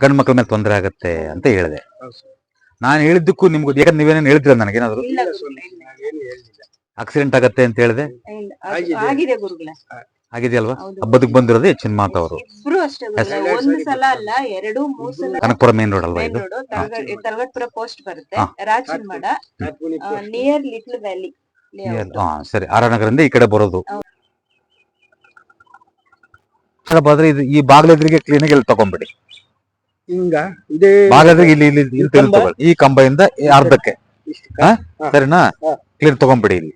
ಗಂಡು ಮಕ್ಳ ಮೇಲೆ ತೊಂದರೆ ಆಗತ್ತೆ ಅಂತ ಹೇಳಿದೆ. ನಾನು ಹೇಳಿದ್ದಕ್ಕೂ ನಿಮ್ಗೆ ಯಾಕಂದ್ರೆ ನೀವೇನೇನು ಹೇಳಿದ್ರ ನನಗೇನಾದ್ರು ಆಕ್ಸಿಡೆಂಟ್ ಆಗತ್ತೆ ಅಂತ ಹೇಳಿದೆ. ಆಗಿದೆಯಲ್ವಾ? ಹಬ್ಬದಕ್ಕೆ ಬಂದಿರೋದು ಹೆಚ್ಚಿನ ಮಾತು ಅವರು. ಕನಕಪುರ ಮೇನ್ ರೋಡ್ ಅಲ್ವಾ ಇದು? ತಲಗಟ್ಪುರ ಪೋಸ್ಟ್ ಬರುತ್ತೆ, ರಾಜನಮಡ ನಿಯರ್ ಲಿಟಲ್ ವ್ಯಾಲಿ. ಸರಿ, ಆರನಗರದಿಂದ ಈ ಕಡೆ ಬರೋದು. ಬಾದ್ರೆ ಇದು ಈ ಬಾಗ್ಲೆದ್ರಿಗೆ ಕ್ಲೀನ್ ಆಗಿ ಇಲ್ಲಿ ತಗೊಂಡ್ಬಿಡಿ. ಬಾಗ್ಲೆದ್ರಿಗೆ ಇಲ್ಲಿ ತಗೊಳ್ಳಿ, ಈ ಕಂಬದಿಂದ ಅರ್ಧಕ್ಕೆ. ಸರಿನಾ? ಕ್ಲೀನ್ ತಗೊಂಡ್ಬಿಡಿ ಇಲ್ಲಿ.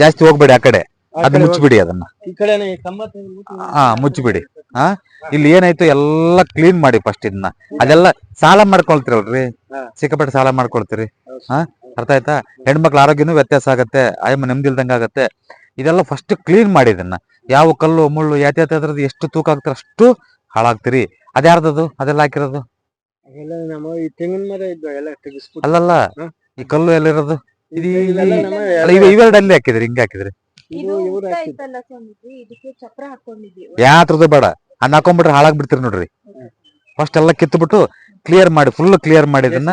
ಜಾಸ್ತಿ ಹೋಗ್ಬೇಡಿ ಆ ಕಡೆ, ಅದನ್ನ ಮುಚ್ಚಿಬಿಡಿ, ಅದನ್ನ ಮುಚ್ಚಿಬಿಡಿ. ಇಲ್ಲಿ ಏನಾಯ್ತು ಎಲ್ಲ ಕ್ಲೀನ್ ಮಾಡಿ ಫಸ್ಟ್. ಇದನ್ನ ಅದೆಲ್ಲ ಸಾಲ ಮಾಡ್ಕೊಳ್ತಿರಲ್ರಿ, ಸಿಕ್ಕಾಪಟ್ಟೆ ಸಾಲ ಮಾಡ್ಕೊಳ್ತೀರಿ. ಅರ್ಥ ಆಯ್ತಾ? ಹೆಣ್ಮಕ್ಳ ಆರೋಗ್ಯನೂ ವ್ಯತ್ಯಾಸ ಆಗತ್ತೆ, ಆಯಮ್ಮ ನೆಮ್ಮದಿಲ್ದಂಗ ಆಗತ್ತೆ. ಇದೆಲ್ಲ ಫಸ್ಟ್ ಕ್ಲೀನ್ ಮಾಡಿ. ಇದನ್ನ ಯಾವ ಕಲ್ಲು ಮುಳ್ಳು ಯಾತ್ಯಾದ್ರದ್ದು ಎಷ್ಟು ತೂಕ ಆಗ್ತಾರ ಅಷ್ಟು ಹಾಳಾಗ್ತಿರಿ. ಅದ್ಯಾರ್ದದು ಅದೆಲ್ಲ ಹಾಕಿರೋದು? ಅಲ್ಲಲ್ಲ, ಈ ಕಲ್ಲು ಎಲ್ಲಿರೋದು? ಇವೆರಡು ಅಲ್ಲಿ ಹಾಕಿದ್ರಿ, ಹಿಂಗ ಹಾಕಿದ್ರಿ. ಯಾತ್ರದ್ದು ಬೇಡ, ಅನ್ನ ಹಾಕೊಂಡ್ಬಿಟ್ರೆ ಹಾಳಾಗ್ಬಿಡ್ತೀರಿ ನೋಡ್ರಿ. ಫಸ್ಟ್ ಎಲ್ಲ ಕಿತ್ಬಿಟ್ಟು ಕ್ಲಿಯರ್ ಮಾಡಿ, ಫುಲ್ ಕ್ಲಿಯರ್ ಮಾಡಿ. ಇದನ್ನ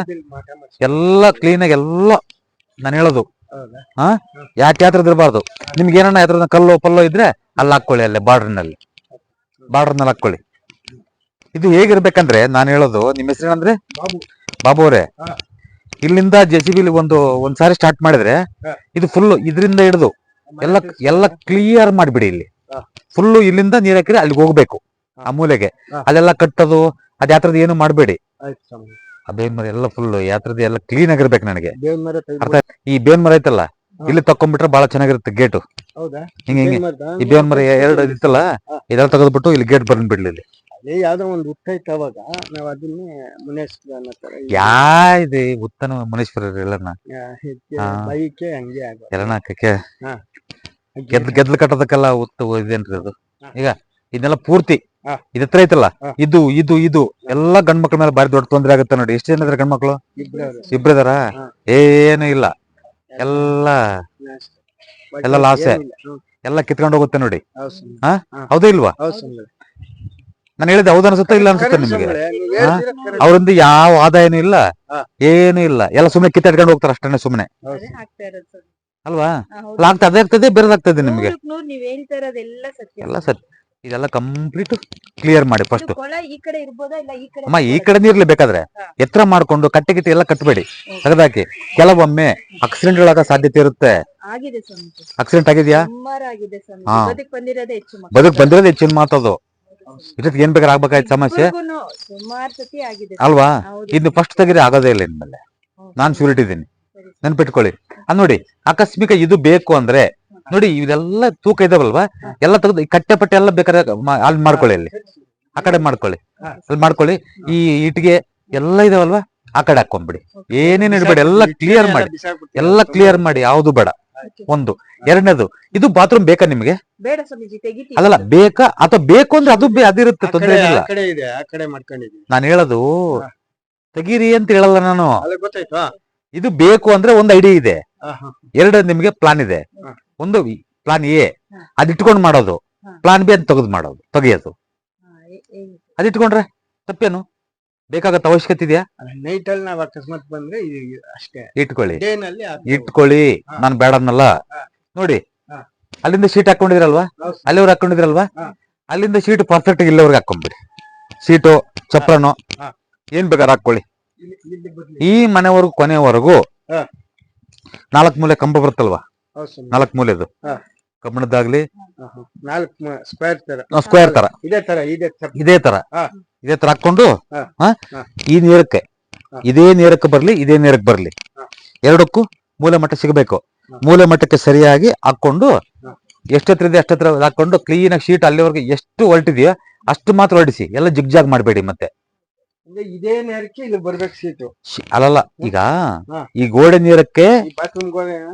ಎಲ್ಲ ಕ್ಲೀನ್ ಆಗಿ ಎಲ್ಲ ನಾನು ಹೇಳೋದು. ಯಾತ್ರದ್ದು ಇರಬಾರ್ದು. ನಿಮ್ಗೆ ಏನನ್ನ ಯಾತ್ರದ ಕಲ್ಲು ಪಲ್ಲು ಇದ್ರೆ ಅಲ್ಲಿ ಹಾಕೊಳ್ಳಿ, ಅಲ್ಲೇ ಬಾರ್ಡರ್ನಲ್ಲಿ ಹಾಕೊಳ್ಳಿ. ಇದು ಹೇಗಿರ್ಬೇಕಂದ್ರೆ ನಾನು ಹೇಳೋದು, ನಿಮ್ಮ ಹೆಸರೇನಂದ್ರೆ? ಬಾಬು ಅವರೇ, ಇಲ್ಲಿಂದ JCB ಒಂದ್ ಸಾರಿ ಸ್ಟಾರ್ಟ್ ಮಾಡಿದ್ರೆ ಇದು ಫುಲ್ ಇದರಿಂದ ಹಿಡಿದು ಎಲ್ಲ ಕ್ಲಿಯರ್ ಮಾಡ್ಬಿಡಿ. ಇಲ್ಲಿ ಫುಲ್ಲು ಇಲ್ಲಿಂದ ನೀರ್ ಹಾಕಿದ್ರೆ ಅಲ್ಲಿಗೆ ಹೋಗ್ಬೇಕು, ಆ ಮೂಲೆಗೆ. ಅದೆಲ್ಲ ಕಟ್ಟೋದು ಅದ್ ಯಾತ್ರದ ಏನು ಮಾಡ್ಬೇಡಿ. ಆ ಬೇವಿನ ಮರ ಎಲ್ಲ ಫುಲ್ ಯಾತ್ರದ ಎಲ್ಲ ಕ್ಲೀನ್ ಆಗಿರ್ಬೇಕು ನನಗೆ. ಈ ಬೇವಿನ ಮರ ಐತಲ್ಲ, ಇಲ್ಲಿ ತಕೊಂಡ್ಬಿಟ್ರೆ ಬಹಳ ಚೆನ್ನಾಗಿರುತ್ತೆ ಗೇಟು. ಹಿಂಗೆ ಈ ಬೇವಿನ ಮರ ಎರಡು ಇತ್ತಲ್ಲ, ಇದೆಲ್ಲ ತೆಗೆದ್ಬಿಟ್ಟು ಇಲ್ಲಿ ಗೇಟ್ ಬಂದ್ಬಿಡ್ಲಿ. ಇಲ್ಲಿ ಯಾವ್ದೋ ಒಂದು ಉತ್ತ ಇತ್ತು, ಅವಾಗ ನಾವ್ ಅದನ್ನೇ ಮುನೇಶ್ವರ ಯಾವ್ದು ಉತ್ತನ ಮುನೇಶ್ವರ ಎಲ್ಲನ ಗೆದ್ಲು ಕಟ್ಟೋದಕ್ಕೆಲ್ಲ ಉತ್ತ ಇದೇನ್ರಿ ಅದು. ಈಗ ಇದನ್ನೆಲ್ಲ ಪೂರ್ತಿ ಇದ ಹತ್ರ ಐತಲ್ಲ, ಇದು ಇದು ಇದು ಎಲ್ಲ ಗಂಡ್ಮಕ್ಳ ಮೇಲೆ ಬಾರಿ ದೊಡ್ಡ ತೊಂದ್ರೆ ಆಗುತ್ತೆ ನೋಡಿ. ಎಷ್ಟು ಜನ ಇದಾರೆ ಗಂಡ್ಮಕ್ಳು? ಇಬ್ರಿದಾರ? ಏನು ಇಲ್ಲ, ಎಲ್ಲ ಲಾಸೆ, ಎಲ್ಲ ಕಿತ್ಕೊಂಡು ಹೋಗುತ್ತೆ ನೋಡಿ. ಹೌದಾ ಇಲ್ವಾ? ನಾನು ಹೇಳಿದೆ ಹೌದು ಅನ್ಸುತ್ತಾ ಇಲ್ಲ ಅನ್ಸುತ್ತೆ ನಿಮ್ಗೆ? ಅವ್ರಿಂದ ಯಾವ ಆದಾಯನೂ ಇಲ್ಲ, ಏನು ಇಲ್ಲ, ಎಲ್ಲ ಸುಮ್ನೆ ಕಿತ್ತಾಡ್ಕೊಂಡು ಹೋಗ್ತಾರೆ ಅಷ್ಟೇ ಸುಮ್ನೆ, ಅಲ್ವಾ? ಅದೇ ಆಗ್ತದೆ, ಬೇರೆದಾಗ್ತದೆ ನಿಮ್ಗೆ. ಎಲ್ಲ ಸತ್ಯ. ಇದೆಲ್ಲ ಕಂಪ್ಲೀಟ್ ಕ್ಲಿಯರ್ ಮಾಡಿ ಫಸ್ಟ್. ಅಮ್ಮ ಈ ಕಡೆ ನೀರ್ಲಿ ಬೇಕಾದ್ರೆ ಎತ್ತರ ಮಾಡ್ಕೊಂಡು ಕಟ್ಟೆ ಎಲ್ಲ ಕಟ್ಟಬೇಡಿ, ತೆಗೆದಾಕಿ. ಕೆಲವೊಮ್ಮೆ ಆಕ್ಸಿಡೆಂಟ್ ಆಗೋ ಸಾಧ್ಯತೆ ಇರುತ್ತೆ. ಆಕ್ಸಿಡೆಂಟ್ ಆಗಿದ್ಯಾ? ಬದುಕ್ ಬಂದಿರೋದು ಹೆಚ್ಚಿನ ಮಾತದು. ಇದಕ್ಕೆ ಏನ್ ಬೇಕಾದ್ರೆ ಆಗ್ಬೇಕಾಯ್ತು ಸಮಸ್ಯೆ, ಅಲ್ವಾ? ಇನ್ನು ಫಸ್ಟ್ ತೆಗೀರಿ, ಆಗೋದೇ ಇಲ್ಲ ಇನ್ಮೇಲೆ. ನಾನ್ ಶ್ಯೂರಿಟಿ ಇದ್ದೀನಿ, ನೆನ್ಪಿಟ್ಕೊಳ್ಳಿ. ನೋಡಿ, ಆಕಸ್ಮಿಕ ಇದು ಬೇಕು ಅಂದ್ರೆ ನೋಡಿ, ಇದೆಲ್ಲ ತೂಕ ಇದಾವಲ್ವಾ, ಎಲ್ಲ ತೆಗೆದು ಕಟ್ಟೆ ಪಟ್ಟೆ ಎಲ್ಲ ಬೇಕಾದ್ರೆ ಅಲ್ಲಿ ಮಾಡ್ಕೊಳ್ಳಿ, ಅಲ್ಲಿ ಆ ಕಡೆ ಮಾಡ್ಕೊಳ್ಳಿ, ಅಲ್ಲಿ ಮಾಡ್ಕೊಳ್ಳಿ. ಈ ಇಟ್ಟಿಗೆ ಎಲ್ಲ ಇದಾವಲ್ವಾ, ಆ ಕಡೆ ಹಾಕೊಂಡ್ಬಿಡಿ. ಏನೇನು ಇಡಬೇಡಿ, ಎಲ್ಲ ಕ್ಲಿಯರ್ ಮಾಡಿ, ಯಾವ್ದು ಬೇಡ. ಒಂದು. ಎರಡನೇದು, ಇದು ಬಾತ್ರೂಮ್ ಬೇಕಾ ನಿಮ್ಗೆ? ಅಲ್ಲಲ್ಲ, ಬೇಕಾ ಅಥವಾ ಬೇಕು ಅಂದ್ರೆ ಅದಿರುತ್ತೆ, ತೊಂದರೆ ಏನಿಲ್ಲ. ನಾನು ಹೇಳೋದು ತೆಗೀರಿ ಅಂತ ಹೇಳಲ್ಲ ನಾನು. ಇದು ಬೇಕು ಅಂದ್ರೆ ಒಂದು ಐಡಿಯಾ ಇದೆ, ಎರಡು ನಿಮ್ಗೆ ಪ್ಲಾನ್ ಇದೆ. ಒಂದು ಪ್ಲಾನ್ ಎ, ಅದಿಟ್ಕೊಂಡ್ ಮಾಡೋದು. ಪ್ಲಾನ್ ಬಿ ಅಂತ ತೆಗಿಯೋದು. ಅದಿಟ್ಕೊಂಡ್ರೆ ತಪ್ಪೇನು? ಬೇಕಾಗತ್ತ ಅವಶ್ಯಕತೆ ಇದೆಯಾ? ನೈಟ್ ಅಲ್ಲಿ ನಾವ್ ಅಕಸ್ಮಾತ್ ಬಂದ್ರೆ ಅಷ್ಟೇ ಇಟ್ಕೊಳ್ಳಿ. ನಾನು ಬೇಡ ಅನ್ನಲ್ಲ. ನೋಡಿ, ಅಲ್ಲಿಂದ ಶೀಟ್ ಹಾಕೊಂಡಿದ್ರಲ್ವಾ, ಅಲ್ಲಿವ್ರು ಹಾಕೊಂಡಿದ್ರಲ್ವಾ, ಅಲ್ಲಿಂದ ಶೀಟ್ ಪರ್ಫೆಕ್ಟ್ ಇಲ್ಲವ್ರಿಗೆ ಹಾಕೊಂಡ್ಬಿಡಿ. ಶೀಟು ಚಪ್ರನೋ ಏನ್ ಬೇಕಾದ್ರೆ ಹಾಕೊಳ್ಳಿ. ಈ ಮನೆವರೆಗೂ ಕೊನೆವರೆಗೂ 4 ಮೂಲೆ ಕಂಬ ಬರುತ್ತಲ್ವಾ, 4 ಮೂಲೆದು ಕಬ್ಬಣದಾಗ್ಲಿ, ಸ್ಕ್ವೇರ್ ತರ ಇದೇ ತರ ಹಾಕೊಂಡು ಈ ನೀರಕ್ಕೆ ಇದೇ ನೀರಕ್ಕೆ ಬರ್ಲಿ, ಎರಡಕ್ಕೂ ಮೂಲೆ ಮಟ್ಟ ಸಿಗಬೇಕು. ಮೂಲೆ ಮಟ್ಟಕ್ಕೆ ಸರಿಯಾಗಿ ಹಾಕೊಂಡು ಎಷ್ಟತ್ರ ಇದೆ ಅಷ್ಟತ್ರ ಹಾಕೊಂಡು ಕ್ಲೀನ್ ಆಗಿ ಶೀಟ್ ಅಲ್ಲಿವರೆಗೆ ಎಷ್ಟು ಹೊರಟಿದೆಯೋ ಅಷ್ಟು ಮಾತ್ರ ಹೊರಡಿಸಿ. ಎಲ್ಲ ಜಿಗ್ಜಾಗ್ ಮಾಡಬೇಡಿ. ಮತ್ತೆ ಇದೇ ನೇರಕ್ಕೆ ಇಲ್ಲಿ ಬರ್ಬೇಕು ಶೀಟು. ಅಲ್ಲಲ್ಲ, ಈಗ ಈ ಗೋಡೆ ನೀರಕ್ಕೆ,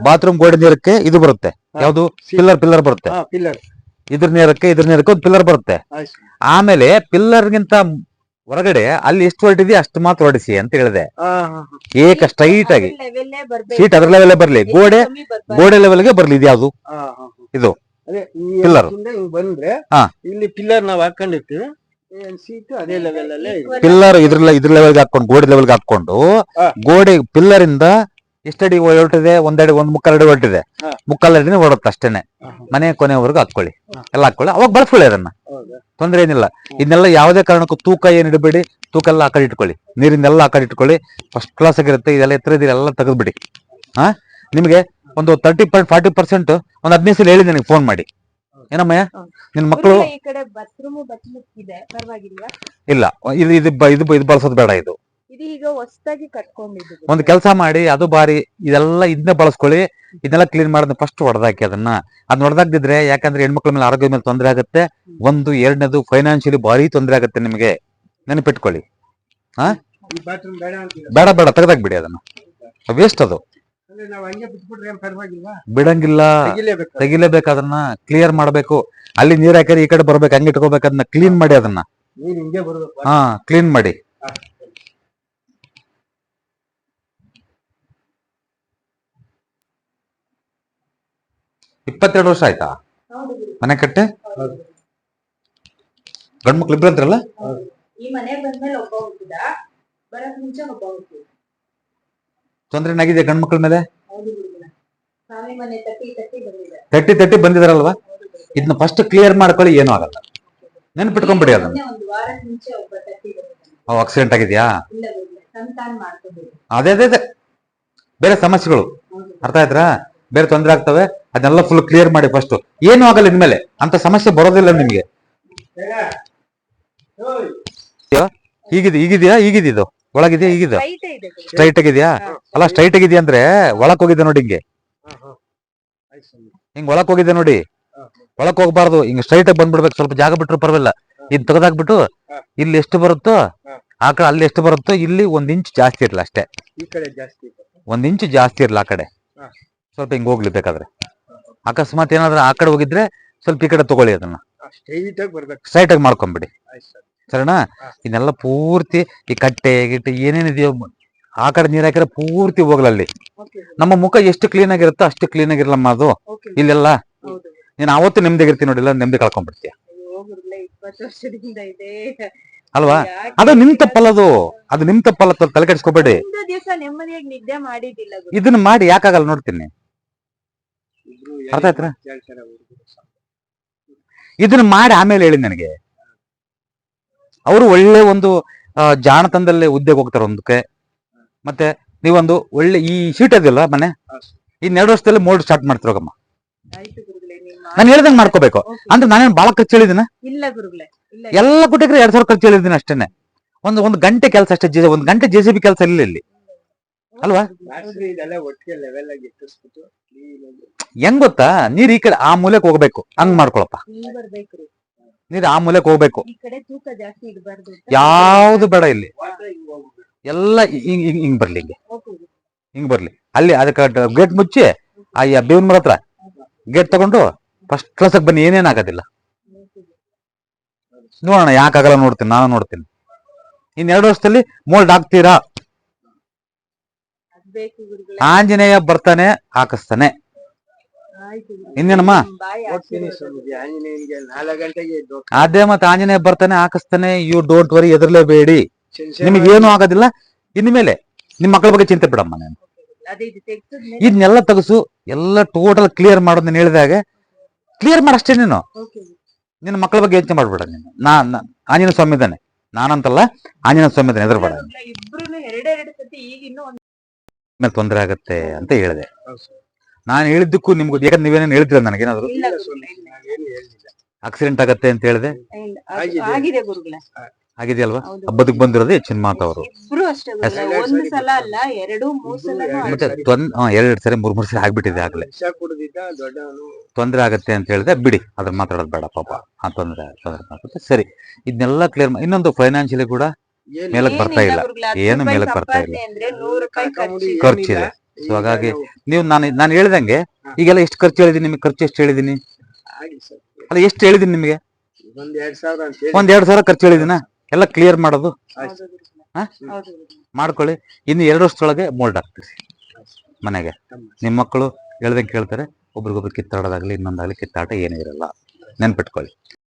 ಬಾತ್ರೂಮ್ ಗೋಡೆ ನೀರಕ್ಕೆ ಇದು ಬರುತ್ತೆ, ಯಾವ್ದು? ಪಿಲ್ಲರ್ ಬರುತ್ತೆ. ಇದ್ರ ನೇರಕ್ಕೆ ಒಂದು ಪಿಲ್ಲರ್ ಬರುತ್ತೆ. ಆಮೇಲೆ ಪಿಲ್ಲರ್ಗಿಂತ ಹೊರಗಡೆ ಅಲ್ಲಿ ಎಷ್ಟು ಹೊರಟಿದೆಯೋ ಅಷ್ಟು ಮಾತ್ರ ಹೊರಡಿಸಿ ಅಂತ ಹೇಳಿದೆ. ಸ್ಟ್ರೈಟ್ ಆಗಿ ಶೀಟ್ ಅದ್ರ ಲೆವೆಲ್ ಬರ್ಲಿ, ಗೋಡೆ ಲೆವೆಲ್ಗೆ ಬರ್ಲಿ. ಇದು ಯಾವ್ದು? ಇದು ಪಿಲ್ಲರ್. ಬಂದ್ರೆ ಇಲ್ಲಿ ಪಿಲ್ಲರ್ ನಾವ್ ಹಾಕೊಂಡಿರ್ತೀವಿ, ಸೀಟು ಅದೇ ಲೆವೆಲ್ ಅಲ್ಲೇ ಇದೆ. ಪಿಲ್ಲರ್ ಇದ್ರ ಲೆವೆಲ್ಗೆ ಹಾಕೊಂಡು ಗೋಡೆ ಲೆವೆಲ್ಗೆ ಹಾಕೊಂಡು ಹಾ. ಗೋಡೆ ಪಿಲ್ಲರ್ ಇಂದ ಎಷ್ಟಡಿ ಹೊರಟಿದೆ, ಒಂದಡಿ ಒಂದ್ ಮುಕ್ಕಾಲಡಿ ಹೊರಟಿದೆ, ಹಾ. ಮುಕ್ಕಾಲಡಿ ಹೊರಡುತ್ತೆ ಅಷ್ಟೇನೆ. ಹಾ. ಮನೆ ಕೊನೆವರೆಗೂ ಹಾಕೊಳ್ಳಿ, ಹಾ. ಎಲ್ಲ ಹಾಕೊಳ್ಳಿ, ಅವಾಗ ಬಳಸ್ಕೊಳ್ಳಿ ಅದನ್ನ, ಹೌದಾ? ತೊಂದ್ರೆ ಏನಿಲ್ಲ. ಇದನ್ನೆಲ್ಲ ಯಾವುದೇ ಕಾರಣಕ್ಕೂ ತೂಕ ಏನ್ ಇಡಬೇಡಿ, ತೂಕ ಎಲ್ಲ ಆ ಕಡೆ ಇಟ್ಕೊಳ್ಳಿ, ನೀರಿಂದೆಲ್ಲ ಆ ಕಡೆ ಇಟ್ಕೊಳ್ಳಿ, ಫಸ್ಟ್ ಕ್ಲಾಸ್ ಆಗಿರುತ್ತೆ. ಇದೆಲ್ಲ ಎತ್ತರ ಇದೆಲ್ಲ ತೆಗೆದ್ಬಿಡಿ. ಹಾ, ನಿಮ್ಗೆ ಒಂದು 30% ಒಂದು 15 ಸಲ ಹೇಳಿ ನನಗೆ ಫೋನ್ ಮಾಡಿ. ಏನಮ್ಮಯ್ಯ ನಿನ್ ಮಕ್ಕಳು ಈ ಕಡೆ ಬಾತ್ರೂಮ್ ಇದೆ, ಪರವಾಗಿಲ್ವಾ? ಇಲ್ಲ, ಇದು ಬಳಸೋದು ಬೇಡ. ಇದು ಈಗ ಹೊಸದಾಗಿ ಕಟ್ಕೊಂಡಿದ್ದು. ಒಂದು ಕೆಲಸ ಮಾಡಿ, ಅದು ಬಾರಿ ಇದೆಲ್ಲ ಇದನ್ನೇ ಬಳಸ್ಕೊಳ್ಳಿ. ಇದನ್ನೆಲ್ಲ ಕ್ಲೀನ್ ಮಾಡಿದ್ರೆ ಫಸ್ಟ್ ಹೊಡೆದಾಕಿ ಅದನ್ನ ಹೊಡೆದಾಕ್ದಿದ್ರೆ, ಯಾಕಂದ್ರೆ ಹೆಣ್ಮಕ್ಳ ಮೇಲೆ ಆರೋಗ್ಯದ ಮೇಲೆ ತೊಂದರೆ ಆಗುತ್ತೆ. ಒಂದು, ಎರಡನೇದು ಫೈನಾನ್ಷಿಯಲಿ ಭಾರಿ ತೊಂದರೆ ಆಗುತ್ತೆ ನಿಮಗೆ, ನೆನಪಿಟ್ಕೊಳ್ಳಿ. ಹಾ, ಈ ಬಾತ್ರೂಮ್ ಬೇಡ ಅಂತೀರಾ? ಬೇಡ ತೆಗೆದಾಕ್ಬಿಡಿ ಅದನ್ನ, ವೇಸ್ಟ್ ಅದು. ಅಂದ್ರೆ ನಾವು ಹಂಗೆ ಬಿಟ್ಬಿಟ್ರೆ ಏನ್ ಪರವಾಗಿಲ್ವಾ? ಬಿಡಂಗಿಲ್ಲ, ತೆಗಿಲೇಬೇಕು. ತೆಗಿಲೇಬೇಕು, ಅದನ್ನ ಕ್ಲಿಯರ್ ಮಾಡ್ಬೇಕು. ಅಲ್ಲಿ ನೀರ್ ಹಾಕಿದ್ರೆ ಈ ಕಡೆ ಬರ್ಬೇಕು, ಹಂಗೆ ಇಟ್ಕೋಬೇಕು. ಅದನ್ನ ಕ್ಲೀನ್ ಮಾಡಿ, ಅದನ್ನ ನೀರು ಹಿಂಗೆ ಬರ್ಬೇಕು. ಹಾ ಕ್ಲೀನ್ ಮಾಡಿ. ಹಾ. 22 ವರ್ಷ ಆಯ್ತಾ ಮನೆ ಕಟ್ಟೆ? ಹೌದು. ಗಂಡ್ ಮಕ್ಳು ಇಬ್ರು ಅಂತಾರಲ್ಲ? ಈ ಮನೆ ಬಂದ್ಮೇಲೆ ಒಬ್ಬ ಹುಟ್ಟಿದ, ಬರಕ್ ಮುಂಚೆ ಒಬ್ಬ ಹುಟ್ಟಿದ. ತೊಂದ್ರೆ ಏನಾಗಿದೆ ಗಂಡ್ ಮಕ್ಳ ಮೇಲೆ? ಸ್ವಾಮಿ ಮನೆ ತಟ್ಟಿ ತಟ್ಟಿ ಬಂದಿದಾರಲ್ವಾ? ಇದನ್ನ ಫಸ್ಟ್ ಕ್ಲಿಯರ್ ಮಾಡ್ಕೊಳ್ಳಿ, ಏನೂ ಆಗಲ್ಲ. ನೆನ್ಪಿಟ್ಕೊಂಡ್ಬಿಡಿ ಅದನ್ನ. ಒಂದು ವಾರಕ್ಕೆ ಮುಂಚೆ ಒಬ್ಬ ತಟ್ಟಿ ಬಂದಿದ್ದಾನೆ. ಆಕ್ಸಿಡೆಂಟ್ ಆಗಿದ್ಯಾ? ಇಲ್ಲ ಸಂತಾನ ಮಾಡ್ಕೋಬೇಕು. ಅದೇ ಬೇರೆ ಸಮಸ್ಯೆಗಳು, ಅರ್ಥ ಆಯ್ತಾ? ಬೇರೆ ತೊಂದರೆ ಆಗ್ತವೆ, ಅದನ್ನೆಲ್ಲ ಫುಲ್ ಕ್ಲಿಯರ್ ಮಾಡಿ ಫಸ್ಟ್. ಏನು ಆಗಲ್ಲ ಇನ್ಮೇಲೆ, ಅಂತ ಸಮಸ್ಯೆ ಬರೋದಿಲ್ಲ ನಿಮ್ಗೆ. ಈಗಿದ್ಯಾ ಒಳಗಿದ್ಯಾ? ಈಗಿದ ಸ್ಟ್ರೈಟ್ ಆಗಿದ್ಯಾ? ಅಲ್ಲ, ಸ್ಟ್ರೈಟ್ ಆಗಿದ್ಯಾ ಅಂದ್ರೆ ಒಳಕ್ ಹೋಗಿದೆ ನೋಡಿ, ಹಿಂಗ್ ಒಳಕ್ ಹೋಗಿದೆ ನೋಡಿ. ಒಳಕ್ ಹೋಗ್ಬಾರ್ದು, ಹಿಂಗ್ ಸ್ಟ್ರೈಟ್ ಆಗಿ ಬಂದ್ಬಿಡ್ಬೇಕು. ಸ್ವಲ್ಪ ಜಾಗ ಬಿಟ್ರು ಪರವಾಗಿಲ್ಲ. ಇದ್ ತೆಗೆದಾಕ್ಬಿಟ್ಟು ಇಲ್ಲಿ ಎಷ್ಟು ಬರುತ್ತೋ ಆ ಕಡೆ ಅಲ್ಲಿ ಎಷ್ಟು ಬರುತ್ತೋ ಇಲ್ಲಿ 1 ಇಂಚ್ ಜಾಸ್ತಿ ಇರ್ಲ ಅಷ್ಟೇ. ಈ ಕಡೆ ಜಾಸ್ತಿ 1 ಇಂಚ್ ಜಾಸ್ತಿ ಇರ್ಲ ಆ ಕಡೆ. ಸ್ವಲ್ಪ ಹಿಂಗ್ ಹೋಗ್ಲಿ ಬೇಕಾದ್ರೆ. ಅಕಸ್ಮಾತ್ ಏನಾದ್ರೆ ಆ ಕಡೆ ಹೋಗಿದ್ರೆ ಸ್ವಲ್ಪ ಈ ಕಡೆ ತಗೊಳ್ಳಿ, ಅದನ್ನ ಸ್ಟ್ರೈಟ್ ಆಗಿ ಮಾಡ್ಕೊಂಬಿಡಿ. ಸರಿನಾ? ಇದನ್ನೆಲ್ಲ ಪೂರ್ತಿ ಈ ಕಟ್ಟೆ ಗಿಟ್ಟೆ ಏನೇನಿದೆಯೋ ಆ ಕಡೆ ನೀರ್ ಹಾಕಿದ್ರೆ ಪೂರ್ತಿ ಹೋಗ್ಲಲ್ಲಿ. ನಮ್ಮ ಮುಖ ಎಷ್ಟು ಕ್ಲೀನ್ ಆಗಿರುತ್ತೋ ಅಷ್ಟು ಕ್ಲೀನ್ ಆಗಿರಲಮ್ಮ ಅದು. ಇಲ್ಲೆಲ್ಲ ನೀನ್ ಅವತ್ತು ನೆಮ್ಮದಿಗಿರ್ತೀನಿ ನೋಡಿ, ಇಲ್ಲ ನೆಮ್ಮದಿ ಕಳ್ಕೊಂಡ್ಬಿಡ್ತೀಯ ಅಲ್ವಾ? ಅದು ನಿಮ್ ತಪ್ಪಲ್ಲದು, ಅದು ನಿಮ್ ತಪ್ಪಲ್ಲ. ತಲೆ ಕೆಡಿಸ್ಕೋಬೇಡಿ. ಇದನ್ನ ಮಾಡಿ ಯಾಕಾಗಲ್ಲ ನೋಡ್ತೀನಿ, ಅರ್ಥ ಆಯ್ತಾ? ಇದನ್ನ ಮಾಡಿ ಆಮೇಲೆ ಹೇಳಿ ನನಗೆ. ಅವರು ಒಳ್ಳೆ ಒಂದು ಜಾಣತನದಲ್ಲೇ ಉದ್ಯೋಗ ಹೋಗ್ತಾರೆ ಒಂದಕ್ಕೆ. ಮತ್ತೆ ನೀವೊಂದು ಒಳ್ಳೆ ಈ ಶೀಟ್ ಅದಿಲ್ಲ ಮನೆ, ಇನ್ 2 ವರ್ಷದಲ್ಲಿ ಮೋಲ್ಡ್ ಸ್ಟಾರ್ಟ್ ಮಾಡ್ತಿರೋಗಮ್ಮ. ನಾನು ಹೇಳ್ದಂಗ್ ಮಾಡ್ಕೋಬೇಕು. ಅಂದ್ರೆ ನಾನೇನ್ ಬಾಳ ಖರ್ಚು ಹೇಳಿದಿನ? ಎಲ್ಲ ಕೊಟ್ಟಿದ್ರೆ 2000 ಖರ್ಚು ಹೇಳಿದ್ದೀನಿ ಅಷ್ಟೇನೆ. ಒಂದು ಗಂಟೆ ಕೆಲಸ ಅಷ್ಟೇ. 1 ಗಂಟೆ JCB ಕೆಲಸ ಇಲ್ಲ ಇಲ್ಲಿ ಅಲ್ವಾ? ಹೆಂಗ್ ಗೊತ್ತಾ, ನೀರ್ ಈ ಕಡೆ ಆ ಮೂಲೆಕ್ ಹೋಗ್ಬೇಕು, ಹಂಗ್ ಮಾಡ್ಕೊಳಪ್ಪ. ನೀರ್ ಆ ಮೂಲೆಕ್ ಹೋಗ್ಬೇಕು, ಯಾವ್ದು ಬೇಡ ಇಲ್ಲಿ. ಎಲ್ಲ ಹಿಂಗ್ ಬರ್ಲಿ, ಹಿಂಗ್ ಬರ್ಲಿ. ಅಲ್ಲಿ ಅದಕ್ಕೆ ಗೇಟ್ ಮುಚ್ಚಿ ಆ ಬೇವಿನ ಮರ ಹತ್ರ ಗೇಟ್ ತಗೊಂಡು ಫಸ್ಟ್ ಕ್ಲಾಸ್ ಬನ್ನಿ, ಏನೇನ್ ಆಗೋದಿಲ್ಲ. ನೋಡೋಣ, ಯಾಕಾಗಲ್ಲ ನೋಡ್ತೀನಿ, ನಾನು ನೋಡ್ತೀನಿ. ಇನ್ 2 ವರ್ಷದಲ್ಲಿ ಮೋಲ್ಡ್ ಆಗ್ತೀರಾ? ಆಂಜನೇಯ ಬರ್ತಾನೆ, ಹಾಕಿಸ್ತಾನೆ. ಇನ್ನೇನಮ್ಮ? ಅದೇ ಮತ್ತೆ ಆಂಜನೇಯ ಬರ್ತಾನೆ, ಹಾಕಿಸ್ತಾನೆ. ಯು ಡೋಂಟ್ ವರಿ, ಎದುರ್ಲೇಬೇಡಿ, ನಿಮಗೇನು ಆಗೋದಿಲ್ಲ. ಇನ್ಮೇಲೆ ನಿಮ್ ಮಕ್ಕಳ ಬಗ್ಗೆ ಚಿಂತೆ ಬಿಡಮ್ಮ. ನಾನು ಇದನ್ನೆಲ್ಲ ತೆಗಸು, ಎಲ್ಲ ಟೋಟಲ್ ಕ್ಲಿಯರ್ ಮಾಡೋದು. ನೀನು ಹೇಳಿದಾಗ ಕ್ಲಿಯರ್ ಮಾಡಷ್ಟೇ. ನೀನು ನಿನ್ನ ಮಕ್ಕಳ ಬಗ್ಗೆ ಯೋಚನೆ ಮಾಡ್ಬೇಡ. ನೀನು ಆಂಜನೇಯ ಸ್ವಾಮಿ ಇದ್ದಾನೆ, ನಾನಂತಲ್ಲ, ಆಂಜನೇಯ ಸ್ವಾಮಿ ಇದ್ದಾನೆ, ಎದುರ್ಬೇಡ. ಮೇಲೆ ತೊಂದರೆ ಆಗತ್ತೆ ಅಂತ ಹೇಳಿದೆ. ನಾನು ಹೇಳಿದ್ದಕ್ಕೂ ನಿಮ್ಗೆ, ಯಾಕಂದ್ರೆ ನೀವೇನೇನು ಹೇಳ್ತೀರ ನನಗೇನಾದ್ರು ಆಕ್ಸಿಡೆಂಟ್ ಆಗತ್ತೆ ಅಂತ ಹೇಳಿದೆ. ಆಗಿದೆಯಲ್ವಾ? ಹಬ್ಬದಕ್ಕೆ ಬಂದಿರೋದು ಹೆಚ್ಚಿನ ಮಾತವರು. ಮತ್ತೆ 2 ಸರಿ 3 ಸರಿ ಆಗ್ಬಿಟ್ಟಿದೆ ಆಗ್ಲೇ. ತೊಂದರೆ ಆಗತ್ತೆ ಅಂತ ಹೇಳಿದೆ, ಬಿಡಿ, ಅದ್ರ ಮಾತಾಡೋದು ಬೇಡ ಪಾಪ. ಆ ತೊಂದರೆ ಆಗುತ್ತೆ. ಸರಿ, ಇದನ್ನೆಲ್ಲ ಕ್ಲಿಯರ್. ಇನ್ನೊಂದು ಫೈನಾನ್ಷಿಯಲಿ ಕೂಡ ಮೇಲಕ್ಕೆ ಬರ್ತಾ ಇಲ್ಲ, ಏನು ಮೇಲಕ್ಕೆ ಬರ್ತಾ ಇಲ್ಲ, ಖರ್ಚಿದೆ. ಸೊ ಹಾಗಾಗಿ ನೀವು ನಾನು ಹೇಳ್ದಂಗೆ ಈಗೆಲ್ಲ ಎಷ್ಟು ಖರ್ಚು ಹೇಳಿದೀನಿ ನಿಮಗೆ? ಖರ್ಚು ಎಷ್ಟು ಹೇಳಿದೀನಿ? ಅಲ್ಲ, ಎಷ್ಟು ಹೇಳಿದೀನಿ ನಿಮಗೆ? 1-2 ಸಾವಿರ ಖರ್ಚು ಹೇಳಿದಿನ? ಎಲ್ಲ ಕ್ಲಿಯರ್ ಮಾಡೋದು ಮಾಡ್ಕೊಳ್ಳಿ. ಇನ್ನು 2 ವರ್ಷದೊಳಗೆ ಮೋಲ್ಡ್ ಆಗ್ತೀರಿ ಮನೆಗೆ. ನಿಮ್ಮ ಮಕ್ಕಳು ಹೇಳ್ದಂಗೆ ಕೇಳ್ತಾರೆ. ಒಬ್ರಿಗೊಬ್ರು ಕಿತ್ತಾಡೋದಾಗ್ಲಿ ಇನ್ನೊಂದಾಗ್ಲಿ ಕಿತ್ತಾಟ ಏನೂ ಇರಲ್ಲ, ನೆನ್ಪಿಟ್ಕೊಳ್ಳಿ.